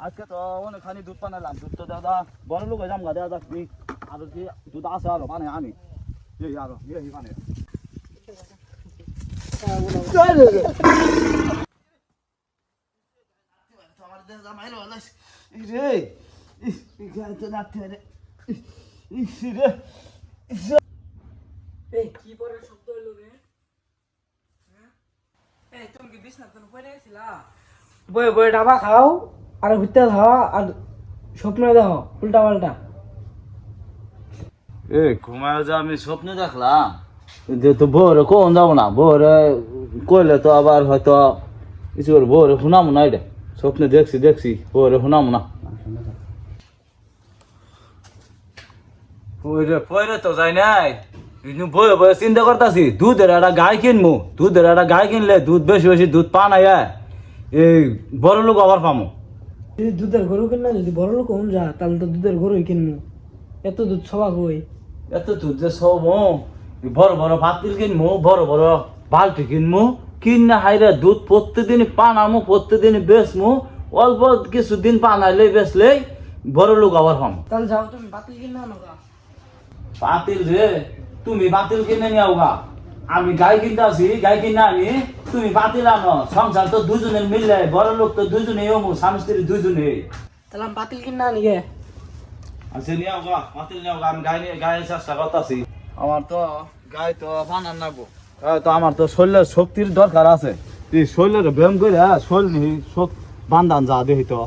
আজকে তো অনেকখানি দুধ বানালাম, দুধ তো দাদা বড় লোক হয়ে যাম গা দাদা, আর কি দুধ আছে আরো বানাই আমি আরো বানাই বই বই ডাবা খাও আর ঘুরতে খাও আর স্বপ্ন দেখো উল্টা পাল্টা। ঘুমায় যে আমি স্বপ্ন দেখলাম, তো বউরে কোন যাবো না, বউরে কইলে তো আবার হয়তো কিছু বউরে শুনামো না, এটা স্বপ্নে দেখছি বউরে শুনামো না। পয়রে তো যাই নাই, বয়ে বয়ে চিন্তা করতেছি দুধের একটা গাই কিনবো, দুধের একটা গাই কিনলে দুধ বেশি বেশি দুধ পা নাই, এই বড় লোক আবার পামো। যদি দুধের গরু কিনা যদি বড় লোক হন যা তাহলে তো দুধের গরুই কিনবো, এত দুধ সবা কই। এত দুধ যে সব বড় বড় পাতিল কিনবো, বড় বড় বালতি কিনবো, কিনা হাইরে দুধ প্রত্যেকদিন পানামো, প্রত্যেকদিন বেচমু, অল্প কিছুদিন পানাইলে বেচলে বড় লোক আবার পামো। তাহলে যাও তুমি বাতিল কিনা আনো গা। বাতিল রে, তুমি বাতিল কিনে নিও গা, আমি গাই কিনতে আসি, গাই কিনে আনি, তুমি বাতিল আনো। সংসার তো দুজনের মিললে, বড় লোক তো দুজনেই হমু, স্বামী স্ত্রী দুজনেই। তাহলে আমি বাতিল কিনা আনি গে। আচ্ছা নিও গা, বাতিল নিও গা, আমি গাই চেষ্টা করতেছি। আমার তো গাই তো বানান নাগবো, তো আমার তো শরীরের শক্তির দরকার আছে, এই শরীরের ব্যায়াম করে শরীর বান্ধান যা দেখি তো।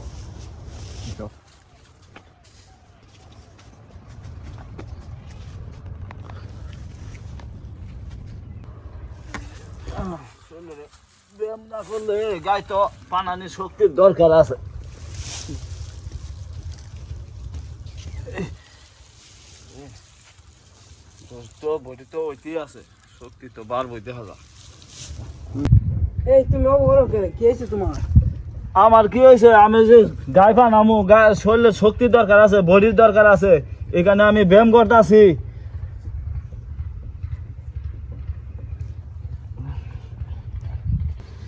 ব্যায়াম না করলে গাই তো বানানি শক্তির দরকার আছে। তো বডি তো ওইতেই আছে, শক্তি তো বাড়বই দেখা যা। এই তুমি অবগত কে কি হয়েছে তোমার? আমার কি হয়েছে, আমি যে গাই বানামো, গায়ের শরীরের শক্তির দরকার আছে, বডির দরকার আছে, এখানে আমি ব্যায়াম করতেছি।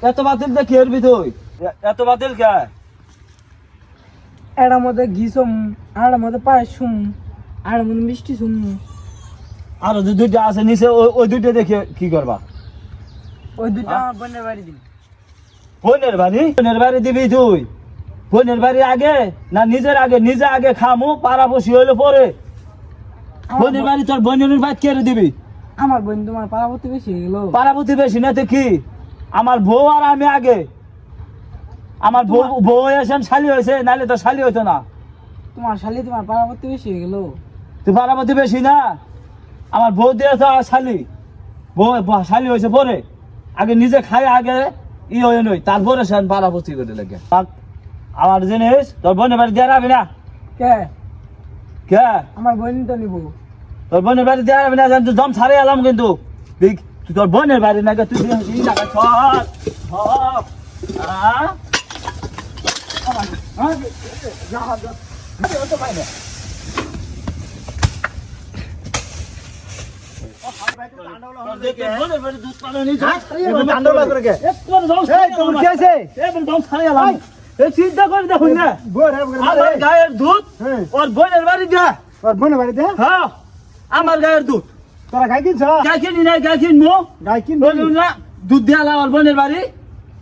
এত বাতিল দেখি এর ভিতর, এত বাতিল কে? এটার মধ্যে ঘি সুম, আর মধ্যে পায়েস সুম, আর মধ্যে মিষ্টি সুম। আর যে দুইটা আছে নিচে, ওই দুইটা দেখে কি করবা? ওই দুটো আমার বোনের বাড়ি দিন। বোনের বাড়ি দিবি তুই? বোনের বাড়ি আগে না নিজের আগে? নিজে আগে খামু, পাড়া বসি হইলে পরে বোনের বাড়ি তোর বোনের বাড়ি কে দিবি? আমার বোন তোমার পাড়াপতি বেশি হয়ে গেল। পাড়াপতি বেশি না তো কি, আমার বউ আর আমি আগে। আমার বউ হয়েছে শালি হয়েছে, নাহলে তো শালি হইতো না। তোমার শালি তোমার পাড়াপতি বেশি হয়ে গেল। তুই পাড়াপতি বেশি না, আমার বউ দিয়েছে শালি, বউ শালি হয়েছে পরে, আগে নিজে খাই আগে ই হয়ে নই, তারপরে সে পাড়াপতি করে লাগে। আমার জিনিস তোর বোনের বাড়ি দিয়ে রাখবি না? কে কে? আমার বোন তো নিব। তোর বোনের বাড়ি দিয়ে রাখবি না, কিন্তু দম ছাড়ে এলাম কিন্তু। দেখ তোর বোনের বাড়ি নাকি তুই চিন্তা করে দেখুন না, আমার গায়ের দুধ ওর বোনের বাড়ি দেয়। ওর বোনের বাড়ি দে? হ্যাঁ, আমার গায়ের দুধ। তোরা গাই কিনছ? গাই কিনি নাই, গাই কিনবো। গাই কিন না, দুধ দিয়ে আলাম ওর বোনের বাড়ি।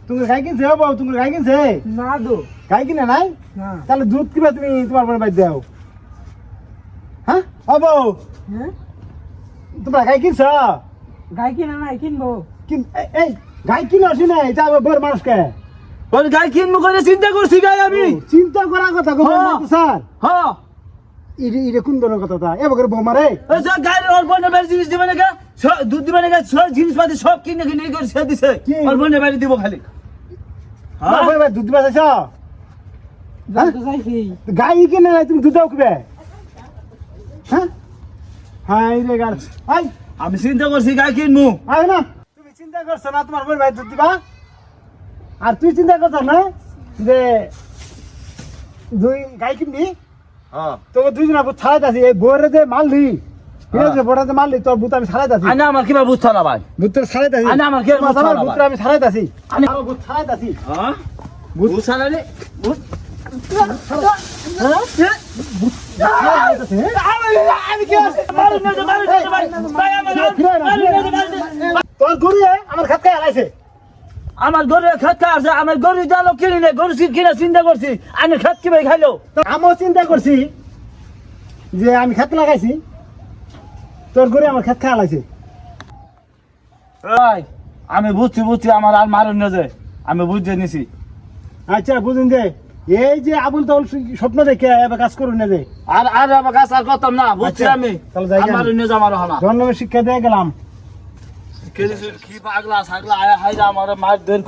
তুমি গাই কিনছে বাবু? তুমি গাই কিনছে না? দো গাই কিনে নাই? তাহলে দুধ কিবা তুমি তোমার বোনের বাড়ি দাও? হ্যাঁ বাবু, হ্যাঁ তোমরা গাই কিনছ? গাই কিনা নাই, কিনবো। এই গাই কিনে আসি নাই, এটা বড় মানুষকে ওর গাই কিনবো করে চিন্তা করছি। গাই আমি চিন্তা করার কথা স্যার। হ্যাঁ, এটা কোন ধরনের কথা? তা এবার বৌমারে গায়ের ওর বোনের বাড়ি জিনিস দিবে না, দুধ দিবে না, সব জিনিসপাতি সব কিনে কিনে করে সে দিছে, ওর বোনের বাড়ি দিব খালি। দুধ দিবা চাইছ? গাই কিনে নাই, তুমি দুধ দাও কিবে? হ্যাঁ হাই রে গাছ, হাই আমি চিন্তা করছি গাই কিনবো। আয় না, তুমি চিন্তা করছো না তোমার বোন ভাই দুধ দিবা? আর তুই চিন্তা করছ না যে দুই গাই কিনবি? তোকে দুইজন ছাড়াই আছি, এই বউরে যে মারলি, বড় যে মারলি, তোর বুথ আমি ছাড়াই আছি। আমার কিবা বুঝছো না ভাই? বুথ ছাড়াই আছি, আমার কি বুথ আমি ছাড়াই আছি, বুথ ছাড়াই আছি। বুঝ ছাড়ালে বুঝ তোর গরু আমার খাত খাই আলাইছে। আমার গরু খেতে আছে, আমার গরু জানো কিনি না, গরু কিনে চিন্তা করছি আমি খেত কি ভাই খাইলো। আমিও চিন্তা করছি যে আমি খাত লাগাইছি, তোর গরু আমার খাত খাই আলাইছে। আমি বুঝছি আমার আর মারুন না যে, আমি বুঝতে নিছি। আচ্ছা বুঝুন যে এই যে আবুল তাবুল স্বপ্ন দেখে এবার কাজ করুন না যে। আর আর আমার কাছে আর করতাম না, বুঝছি আচ্ছা, আমি। তাহলে যাই আমার নিয়ে যাবার হলো জন্মের শিক্ষা দিয়ে গেলাম। কি পাগলা ছাগলা আয়া হাইরা আমার মার দেন।